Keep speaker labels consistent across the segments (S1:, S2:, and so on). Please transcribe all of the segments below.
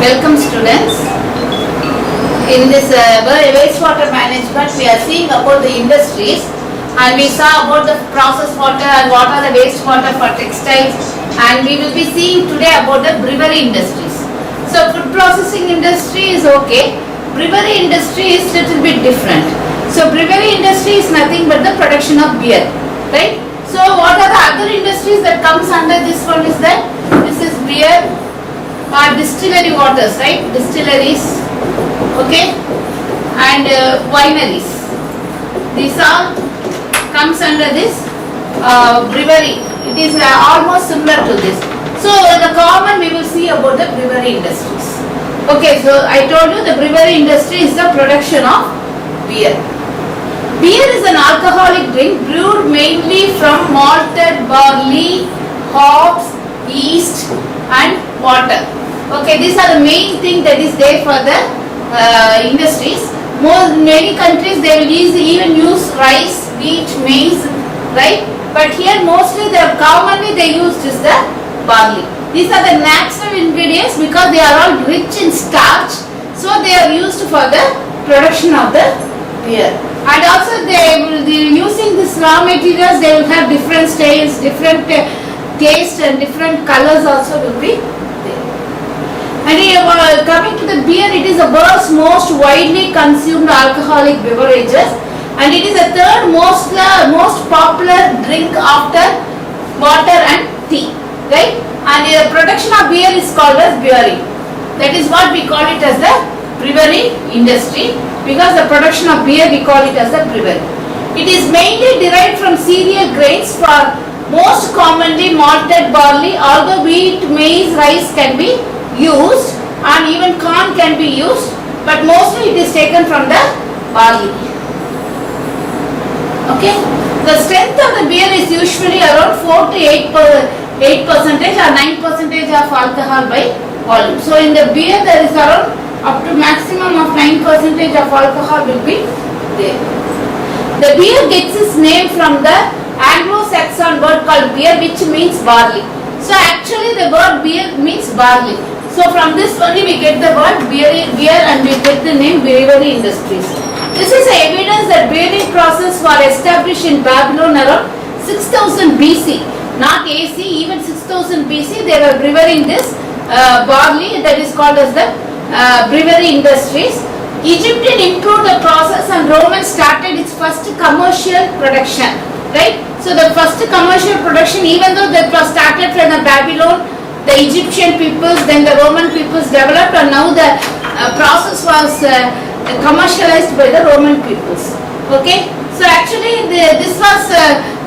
S1: Welcome students. In this wastewater management, we are seeing about the industries, and we saw about the process water and what are the wastewater for textiles, and we will be seeing today about the brewery industries. So food processing industry is okay. Brewery industry is little bit different. So brewery industry is nothing but the production of beer, right? So what are the other industries that comes under this one is that this is beer or distillery waters, right? Distilleries, okay, and wineries. These all comes under this brewery. It is almost similar to this. So the common we will see about the brewery industries. Okay, so I told you the brewery industry is the production of beer. Beer is an alcoholic drink brewed mainly from malted barley, hops, yeast and water. Okay, these are the main thing that is there for the industries. Many countries they will even use rice, wheat, maize, right? But here mostly commonly they use is the barley. These are the natural ingredients because they are all rich in starch, so they are used for the production of the beer. And also they will be using this raw materials. They will have different styles, different taste, and different colors also will be there. And coming to the beer, it is the world's most widely consumed alcoholic beverages, and it is the third most popular drink after water and tea, right? And the production of beer is called as brewery. That is what we call it as the brewery industry, because the production of beer we call it as the brewery. It is mainly derived from cereal grains, for most commonly malted barley, although wheat, maize, rice can be used and even corn can be used, but mostly it is taken from the barley. Okay, the strength of the beer is usually around 4 to 8% or 9% of alcohol by volume. So in the beer there is around up to maximum of 9% of alcohol will be there. The beer gets its name from the Anglo-Saxon word called beer, which means barley. So actually the word beer means barley. So from this only we get the word beer and we get the name brewery industries. This is evidence that brewing process was established in Babylon around 6000 BC. Not AC, even 6000 BC they were brewing this barley, that is called as the brewery industries. Egyptian improved the process and Roman started its first commercial production, right? So the first commercial production, even though that was started from the Babylon, the Egyptian peoples, then the Roman peoples developed, and now the process was commercialized by the Roman peoples. Okay, so actually this was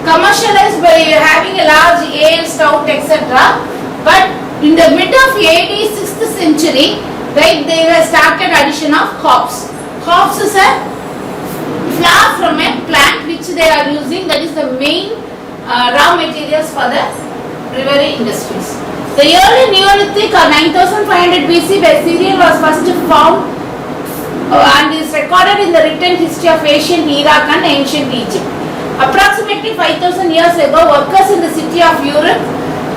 S1: commercialized by having a large ale, stout, etc. But in the mid of AD 6th century, right, they have started addition of hops. Hops is a flower from a plant which they are using, that is the main raw materials for the brewery industries. The early Neolithic or 9500 BC where cereal was first found and is recorded in the written history of ancient Iraq and ancient Egypt. Approximately 5000 years ago, workers in the city of Europe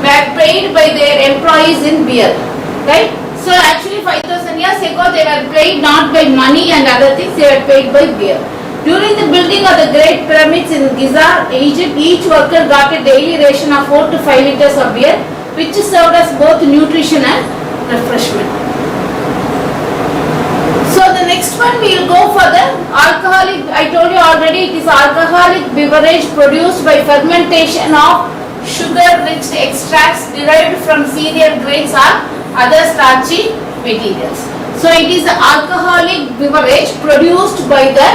S1: were paid by their employees in beer, right? So actually 5000 years ago they were paid not by money and other things, they were paid by beer. During the building of the Great Pyramids in Giza, Egypt, each worker got a daily ration of 4 to 5 liters of beer, which served as both nutrition and refreshment. So the next one we will go for the alcoholic. I told you already, it is alcoholic beverage produced by fermentation of sugar-rich extracts derived from cereal grains or other starchy materials. So it is an alcoholic beverage produced by the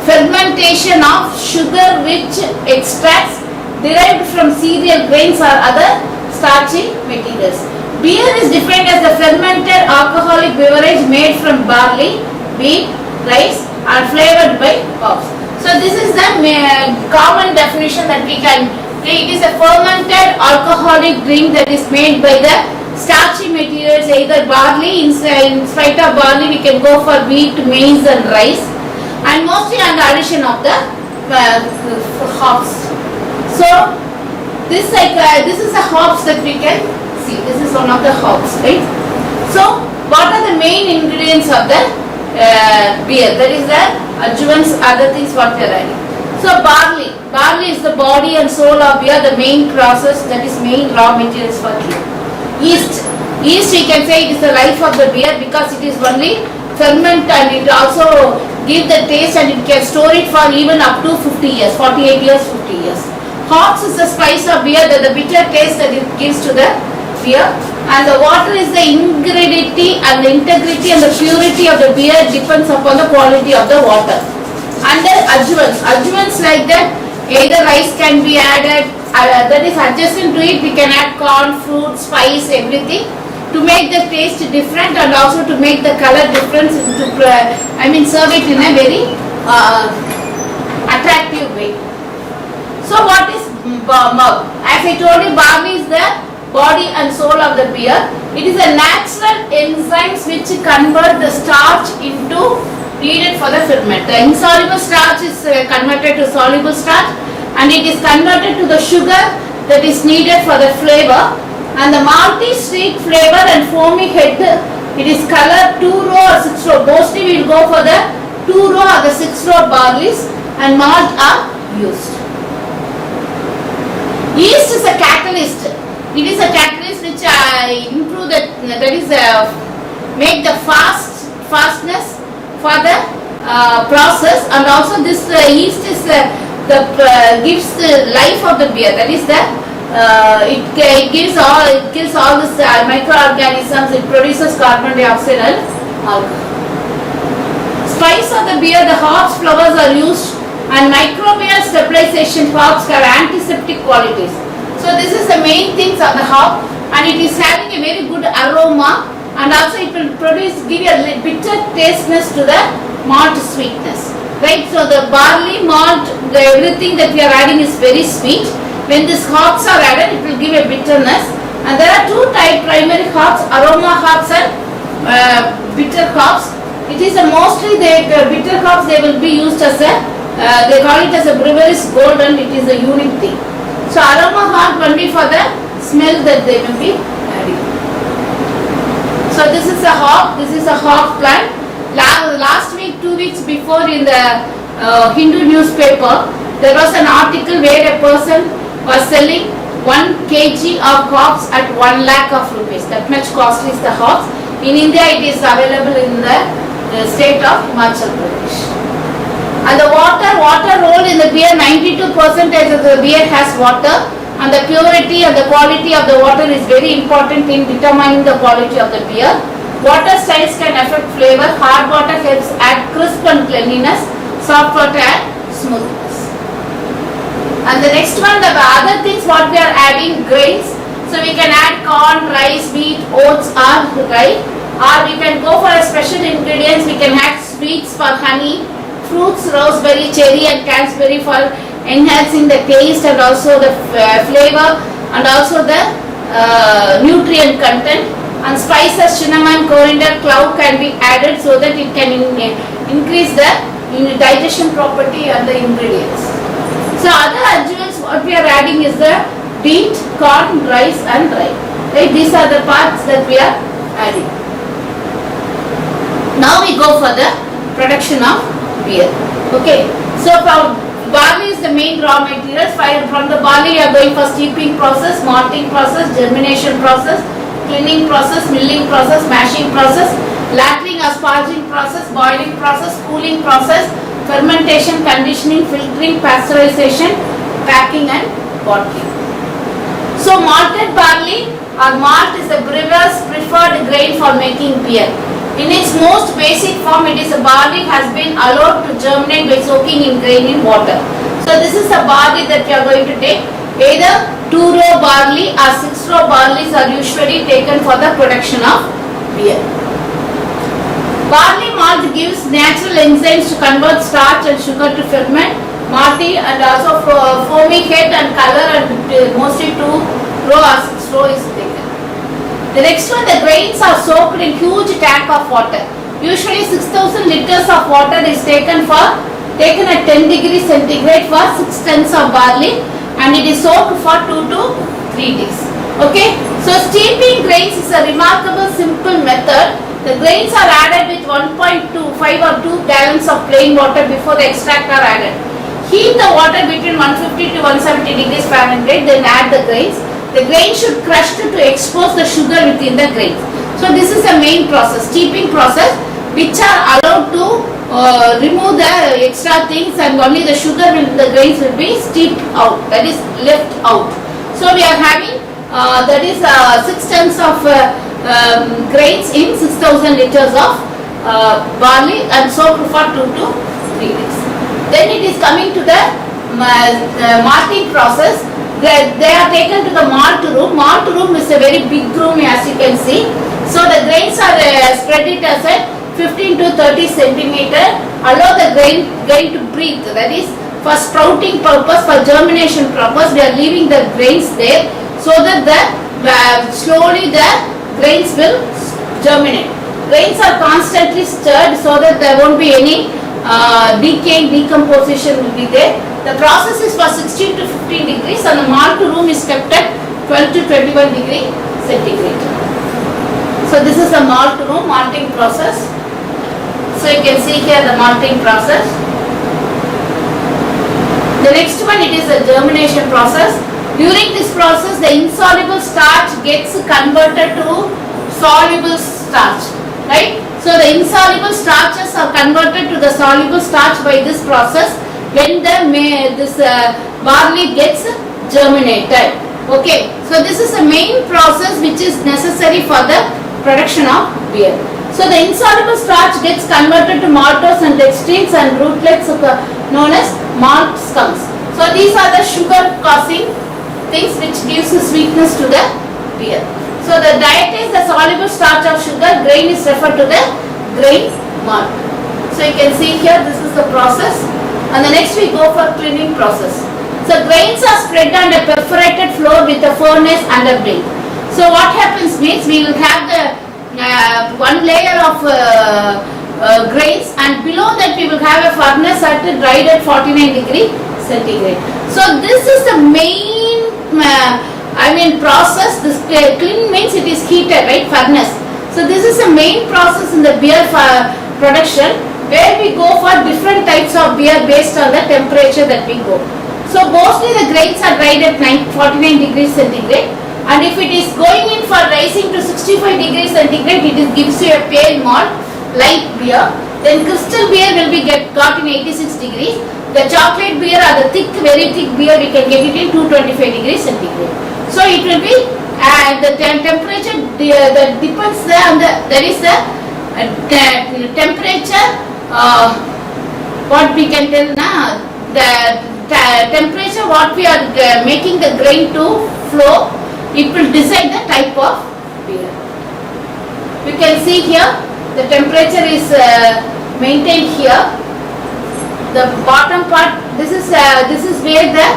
S1: fermentation of sugar-rich extracts derived from cereal grains or other starchy materials. Beer is defined as a fermented alcoholic beverage made from barley, wheat, rice and flavored by hops. So this is the common definition that we can take. It is a fermented alcoholic drink that is made by the starchy materials, either barley. In spite of barley we can go for wheat, maize and rice, and mostly on the addition of the hops. So this is a hops that we can see. This is one of the hops, right? So What are the main ingredients of the beer? That is the adjuvants, other things what we are adding. So barley. Barley is the body and soul of beer, the main process, that is main raw materials for beer. Yeast. Yeast we can say it is the life of the beer because it is only ferment and it also give the taste and it can store it for even up to 50 years, 48 years, 50 years. Hops is the spice of beer, the bitter taste that it gives to the beer, and the water is the integrity and the integrity and the purity of the beer depends upon the quality of the water. And the adjuvants like that, either rice can be added, that is adjacent to it, we can add corn, fruit, spice, everything to make the taste different and also to make the color difference, serve it in a very attractive way. So what is malt? As I told you, barley is the body and soul of the beer. It is a natural enzymes which convert the starch into needed for the ferment. The insoluble starch is converted to soluble starch and it is converted to the sugar that is needed for the flavor, and the malty sweet flavor and foamy head, it is colored 2-row or 6-row. Mostly we will go for the 2-row or the 6-row barleys and malt are used. Yeast is a catalyst. It is a catalyst which improve make the fastness for the process, and also this yeast is gives the life of the beer. That is it kills all this microorganisms. It produces carbon dioxide and alcohol. Spice of the beer, the hops, flowers are used, and microbial stabilization hops have antiseptic qualities. So this is the main things of the hop, and it is having a very good aroma, and also it will give a bitter tasteness to the malt sweetness. Right, so the barley, malt, everything that we are adding is very sweet. When these hops are added, it will give a bitterness. And there are two type primary hops, aroma hops and bitter hops. It is mostly the bitter hops, they will be used as a, they call it as a brewery's gold, and it is a unique thing. So aroma hop only for the smell that they will be adding. So this is a hop plant. Last week, 2 weeks before, in the Hindu newspaper, there was an article where a person was selling 1 kg of hops at 1 lakh of rupees. That much costly is the hops. In India, it is available in the state of Himachal Pradesh. And the water role in the beer, 92% of the beer has water, and the purity and the quality of the water is very important in determining the quality of the beer. Water styles can affect flavor. Hard water helps add crisp and cleanliness. Soft water add smoothness. And the next one, the other things what we are adding, grains. So we can add corn, rice, wheat, oats or rye. Or we can go for a special ingredients. We can add sweets for honey, fruits, raspberry, cherry and raspberry for enhancing the taste and also the flavor and also the nutrient content. And spices, cinnamon, coriander, clove can be added so that it can increase the digestion property and the ingredients. So other adjuvants what we are adding is the wheat, corn, rice and rye. Right? These are the parts that we are adding. Now we go for the production of beer. Okay. So from barley is the main raw materials. From the barley you are going for steeping process, malting process, germination process, cleaning process, milling process, mashing process, lattering or sparging process, boiling process, cooling process, fermentation, conditioning, filtering, pasteurization, packing and bottling. So malted barley or malt is the brewer's preferred grain for making beer. In its most basic form, it is a barley has been allowed to germinate by soaking in grain in water. So this is a barley that we are going to take. Either 2-row barley or 6-row barleys are usually taken for the production of beer. Barley malt gives natural enzymes to convert starch and sugar to ferment. Malty and also foamy head and color, and mostly 2-row or 6-row is taken. The next one, the grains are soaked in huge tank of water. Usually 6,000 liters of water is taken at 10 degrees centigrade for 6 tons of barley, and it is soaked for 2 to 3 days. Okay, so steeping grains is a remarkable simple method The grains are added with 1.25 or 2 gallons of plain water before the extract are added. Heat the water between 150 to 170 degrees Fahrenheit, then add the grains. The grain should crush to expose the sugar within the grains. So this is the main process, steeping process, which are allowed to remove the extra things, and only the sugar the grains will be steeped out, that is left out. So we are having that is 6 tons of grains in 6,000 liters of barley and soaked for 2 to 3 days. Then it is coming to the malting process. They are taken to the malt room. Malt room is a very big room, as you can see. So the grains are spread it as a 15 to 30 centimeter. Allow the grain to breathe. That is for sprouting purpose, for germination purpose. We are leaving the grains there so that slowly the grains will germinate. Grains are constantly stirred so that there won't be any decomposition will be there. The process is for 16 to 15 degrees and the malt room is kept at 12 to 21 degree centigrade. So this is the malt room, malting process. So you can see here the malting process. The next one, it is a germination process. During this process, the insoluble starch gets converted to soluble starch, right? So the insoluble starches are converted to the soluble starch by this process when this barley gets germinated. Okay, so this is the main process which is necessary for the production of beer. So the insoluble starch gets converted to maltose and dextrins and rootlets known as malt scums. So these are the sugar causing things which gives sweetness to the beer. So the diet is the soluble starch of sugar, grain is referred to the grain malt. So you can see here this is the process, and the next we go for cleaning process. So grains are spread on a perforated floor with a furnace underneath. So what happens means we will have the one layer of grains, and below that we will have a furnace dried at 49 degree centigrade. So this is the main process. This clean means it is heated, right? Furnace. So this is the main process in the beer production, where we go for different types of beer based on the temperature that we go. So mostly the grains are dried at 49 degrees centigrade, and if it is going in for rising to 65 degrees centigrade, it gives you a pale malt, light beer. Then crystal beer will be got in 86 degrees. The chocolate beer or the thick, very thick beer, we can get it in 225 degrees centigrade. So it will be the temperature that depends on there is the temperature. What we can tell now, the temperature what we are making the grain to flow, it will decide the type of beer. You can see here the temperature is maintained here. The bottom part, this is where the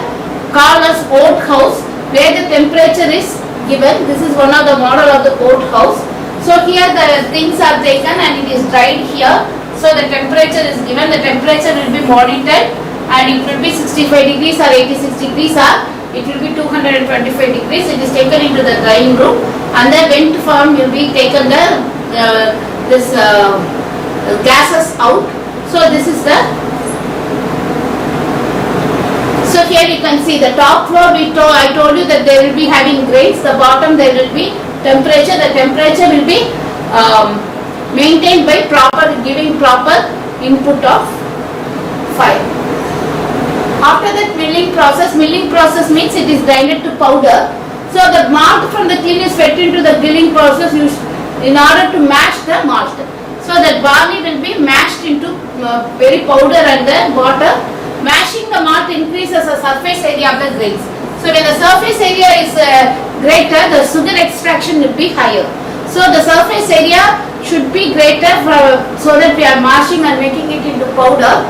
S1: called as oat house, where the temperature is given. This is one of the model of the oat house. So here the things are taken and it is dried here. So the temperature is given. The temperature will be monitored, and it will be 65 degrees or 86 degrees, or it will be 225 degrees. It is taken into the drying room, and the vent form will be taken gases out. So this is the. So here you can see the top floor. I told you that they will be having grains. The bottom there will be temperature. The temperature will be maintained by giving proper input of fire. After that milling process means it is grinded to powder. So the malt from the tin is fed into the grilling process in order to mash the malt. So that barley will be mashed into very powder and the water. Mashing the malt increases the surface area of the grains. So when the surface area is greater, the sugar extraction will be higher. So the surface area should be greater so that we are mashing and making it into powder.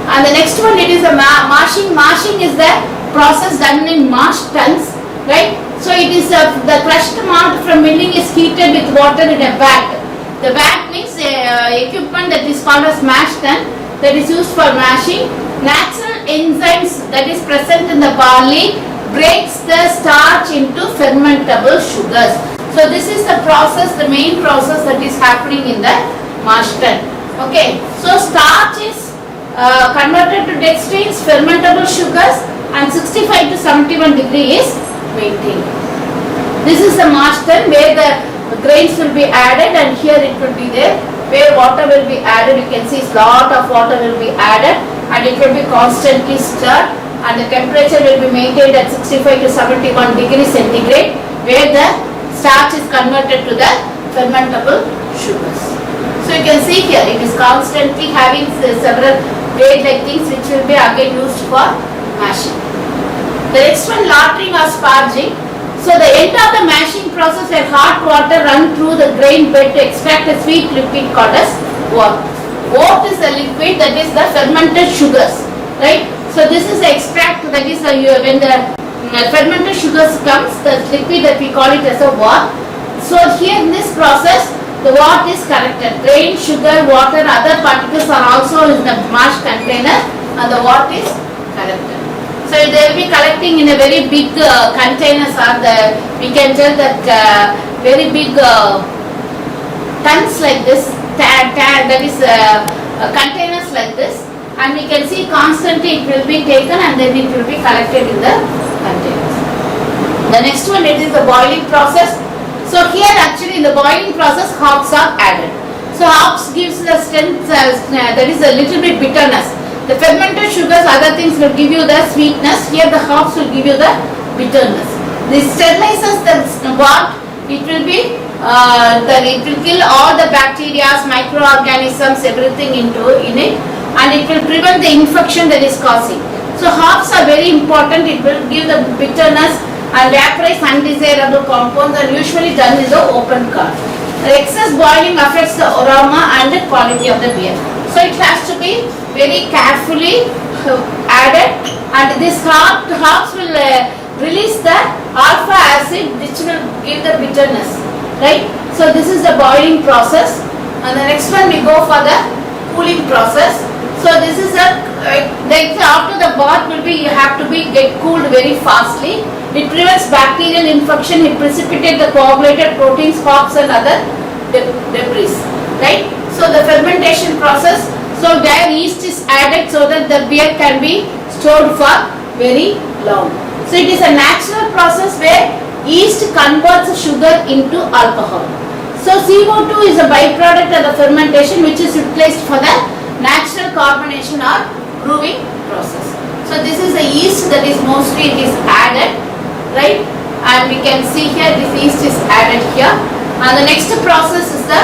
S1: And the next one, it is a mashing. Mashing is the process done in mash tuns, right? So it is the crushed malt from milling is heated with water in a vat. The vat means equipment that is called as mash tun, that is used for mashing. Natural enzymes that is present in the barley breaks the starch into fermentable sugars. So So this is the process, the main process that is happening in the mash tun. Okay, so starch is converted to dextrins, fermentable sugars, and 65 to 71 degree is maintained. This is the mash tun where the grains will be added, and here it will be there where water will be added. You can see lot of water will be added, and it will be constantly stirred, and the temperature will be maintained at 65 to 71 degrees centigrade where the starch is converted to the fermentable sugars. So you can see here it is constantly having several blade like things which will be again used for mashing. The next one, lautering or sparging. So the end of the mashing process where hot water run through the grain bed to extract a sweet liquid called as wort. Wort is the liquid that is the fermented sugars, right? So this is the extract that is when the fermented sugars comes, the liquid that we call it as a wort. So here in this process, the wort is collected. Grain, sugar, water, other particles are also in the mash container, and the wort is collected. So they will be collecting in a very big containers, or we can tell that very big tons like this, that is containers like this, and we can see constantly it will be taken and then it will be collected in the containers. The next one, it is the boiling process. So here actually in the boiling process hops are added. So hops gives the strength, that is a little bit bitterness. The fermented sugars, other things will give you the sweetness. Here the hops will give you the bitterness. This sterilizes the wort. It will be it will kill all the bacteria, microorganisms, everything in it, and it will prevent the infection that is causing. So hops are very important. It will give the bitterness and vaporize undesirable compounds, and usually done in the open car. The excess boiling affects the aroma and the quality of the beer. So it has to be very carefully added, and this hops will release the alpha acid which will give the bitterness, right? So this is the boiling process, and the next one we go for the cooling process. So this is after the bath will be, you have to get cooled very fastly. It prevents bacterial infection. It precipitates the coagulated proteins, hops, and other debris, right? So the fermentation process, so where yeast is added so that the beer can be stored for very long. So it is a natural process where yeast converts sugar into alcohol. So CO2 is a byproduct of the fermentation which is utilized for the natural carbonation or brewing process. So this is the yeast that is mostly it is added, right? And we can see here this yeast is added here. And the next process is the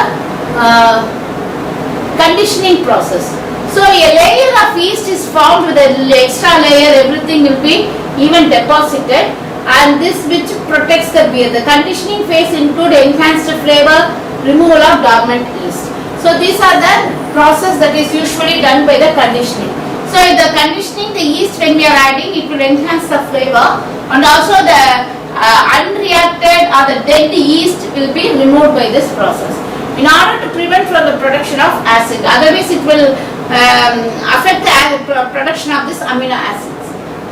S1: conditioning process. So a layer of yeast is formed with an extra layer, everything will be even deposited, and this which protects the beer. The conditioning phase include enhanced flavor, removal of dormant yeast. So these are the process that is usually done by the conditioning. So in the conditioning, the yeast when we are adding, it will enhance the flavor, and also the unreacted or the dead yeast will be removed by this process in order to prevent from the production of acid. Otherwise it will affect the production of this amino acids.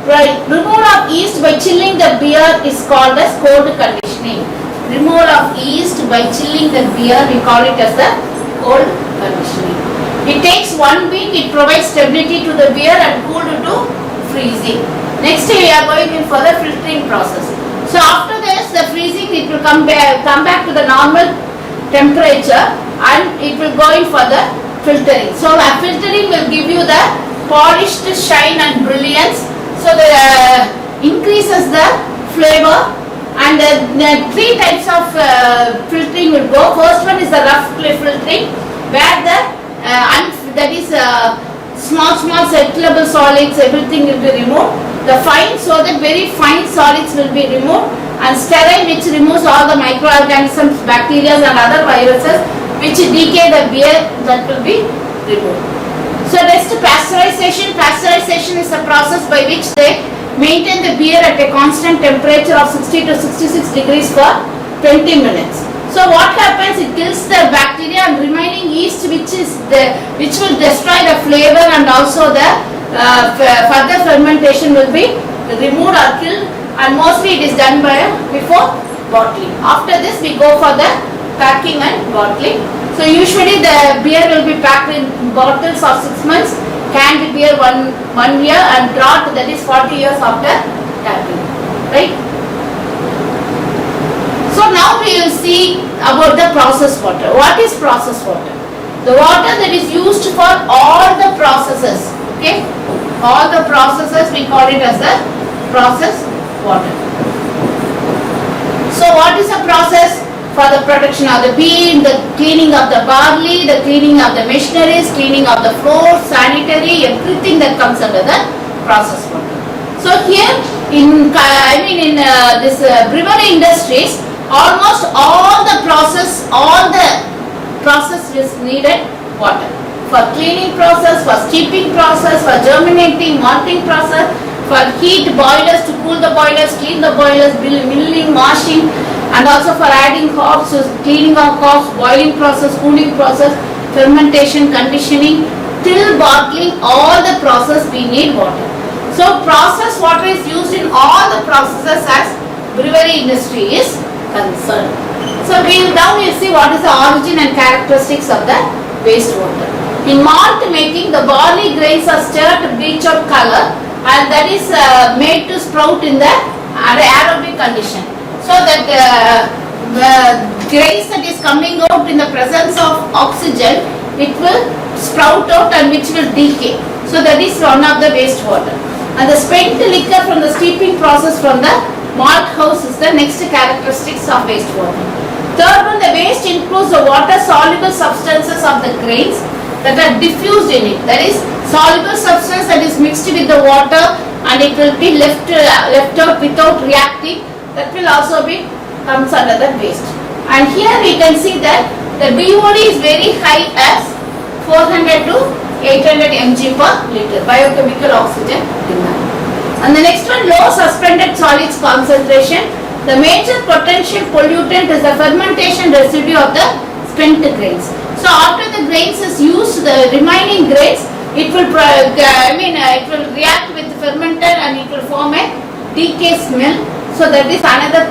S1: Right. Removal of yeast by chilling the beer is called as cold conditioning. Removal of yeast by chilling the beer, we call it as the cold conditioning. It takes 1 week. It provides stability to the beer and cooled to freezing. Next we are going in for the filtering process. So after this, the freezing, it will come back to the normal temperature, and it will go in for the filtering. So filtering will give you the polished shine and brilliance. So the increases the flavor, and the 3 types of filtering will go. First one is the rough filtering, where the that is small settleable solids, everything will be removed. The fine, so that very fine solids will be removed, and sterile, which removes all the microorganisms, bacteria and other viruses which decay the beer, that will be removed. So next, pasteurization. Pasteurization is a process by which they maintain the beer at a constant temperature of 60 to 66 degrees for 20 minutes. So what happens? It kills the bacteria, and remaining yeast which will destroy the flavor, and also the further fermentation will be removed or killed, and mostly it is done by before bottling. After this we go for the packing and bottling. So usually the beer will be packed in bottles of 6 months, canned beer 1 year, and draught, that is 40 years after tapping, right? So now we will see about the processed water. What is processed water? The water that is used for all the processes, okay? All the processes we call it as the processed water. So what is a process? For the production of the bean, the cleaning of the barley, the cleaning of the machineries, cleaning of the floor, sanitary, everything that comes under the processed water. So here in this brewery industries, almost all the process is needed water. For cleaning process, for steeping process, for germinating, malting process, for heat boilers to cool the boilers, clean the boilers, milling, washing, and also for adding hops, cleaning of hops, boiling process, cooling process, fermentation, conditioning, till bottling, all the process we need water. So processed water is used in all the processes as brewery industry is concerned. So now we'll see what is the origin and characteristics of the wastewater. In malt making, the barley grains are stirred to bleach out color, and that is made to sprout in the aerobic condition. So that the grains that is coming out in the presence of oxygen, it will sprout out and which will decay. So that is one of the wastewater. And the spent liquor from the steeping process from the malt house is the next characteristics of wastewater. Third one, the waste includes the water soluble substances of the grains that are diffused in it. That is soluble substance that is mixed with the water and it will be left out without reacting. That will also be comes under the waste. And here we can see that the BOD is very high as 400 to 800 mg per liter, biochemical oxygen demand. And the next one, low suspended solids concentration. The major potential pollutant is the fermentation residue of the spent grains. So after the grains is used, the remaining grains, it will it will react with the fermenter and it will form a decay smell. So that is another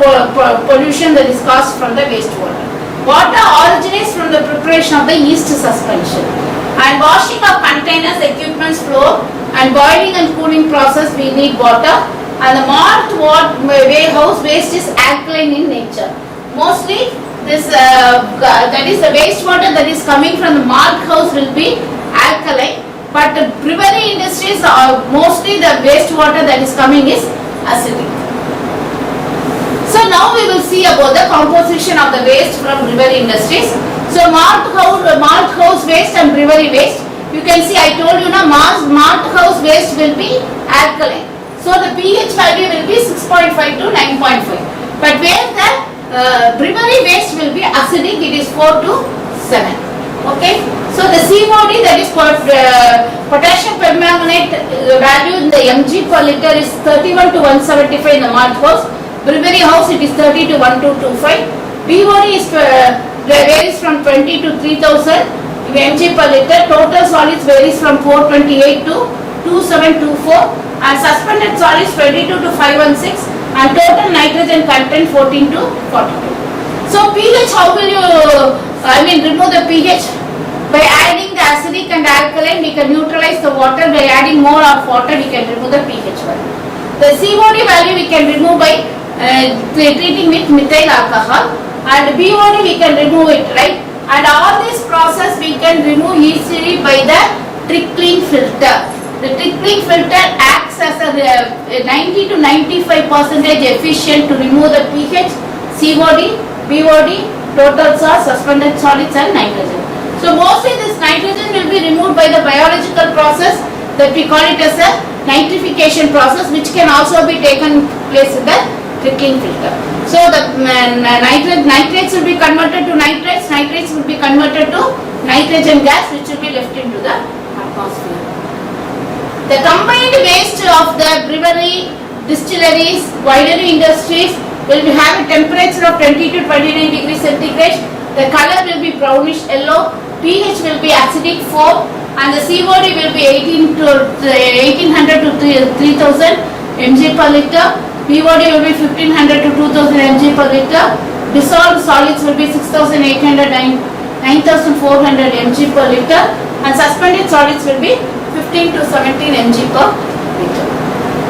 S1: pollution that is caused from the wastewater. Water originates from the preparation of the yeast suspension. And washing of containers, equipments, floor, and boiling and cooling process, we need water. And the malt warehouse waste is alkaline in nature. Mostly this that is the wastewater that is coming from the malt house will be alkaline. But the brewery industries are mostly the wastewater that is coming is acidic. So now we will see about the composition of the waste from brewery industries. So malt house waste and brewery waste. You can see I told you now malt house waste will be alkaline. So the pH value will be 6.5 to 9.5. But where the brewery waste will be acidic, it is 4 to 7. Okay. So the COD, that is potassium permanganate value in the mg per liter is 31 to 175 in the malt house. Brewery house it is 30 to 1225. BOD is varies from 20 to 3000 mg per liter. Total solids varies from 428 to 2724 and suspended solids 22 to 516 and total nitrogen content 14 to 42. So pH, how will you remove the pH? By adding the acidic and alkaline we can neutralize the water. By adding more of water we can remove the pH value. The COD value we can remove by treating with methyl alcohol, and BOD we can remove it, right? And all this process we can remove easily by the trickling filter. The trickling filter acts as a 90 to 95% efficient to remove the pH, COD, BOD, total source, suspended solids and nitrogen. So mostly this nitrogen will be removed by the biological process that we call it as a nitrification process, which can also be taken place in the trickling filter. So the nitrates will be converted to nitrates, nitrates will be converted to nitrogen gas which will be left into the atmosphere. The combined waste of the brewery, distilleries, winery industries will have a temperature of 20 to 29 degrees centigrade. The color will be brownish yellow, pH will be acidic 4 and the COD will be 1800 to 3000 mg per liter. BOD will be 1500 to 2000 mg per liter. Dissolved solids will be 6800 9400 mg per liter, and suspended solids will be 15 to 17 mg per liter.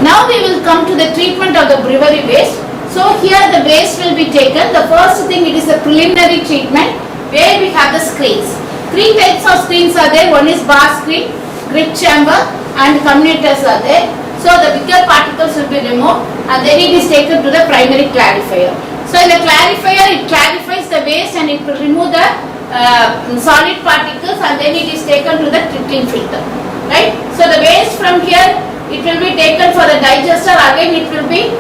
S1: Now we will come to the treatment of the brewery waste. So here the waste will be taken. The first thing, it is a preliminary treatment where we have the screens. Three types of screens are there. One is bar screen, grit chamber, and commutators are there. So the bigger particles will be removed and then it is taken to the primary clarifier. So in the clarifier, it clarifies the waste and it will remove the solid particles, and then it is taken to the trickling filter. Right? So the waste from here, it will be taken for the digester. Again it will be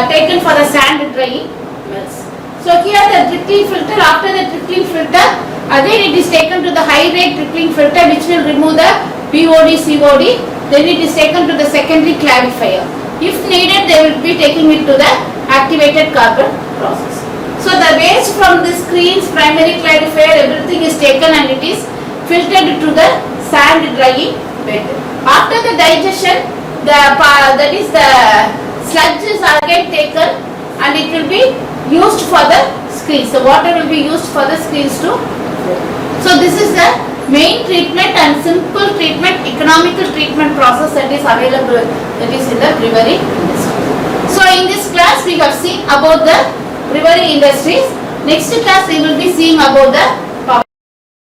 S1: taken for the sand drying mills. So here the trickling filter, after the trickling filter, again it is taken to the high rate trickling filter which will remove the BOD, COD. Then it is taken to the secondary clarifier. If needed, they will be taking it to the activated carbon process. So the waste from the screens, primary clarifier, everything is taken and it is filtered to the sand drying bed. After the digestion, the sludge is again taken and it will be used for the screens. The water will be used for the screens to flow. So this is the main treatment and simple treatment, economical treatment process that is available, that is in the brewery industry. So in this class we have seen about the brewery industries. Next class we will be seeing about the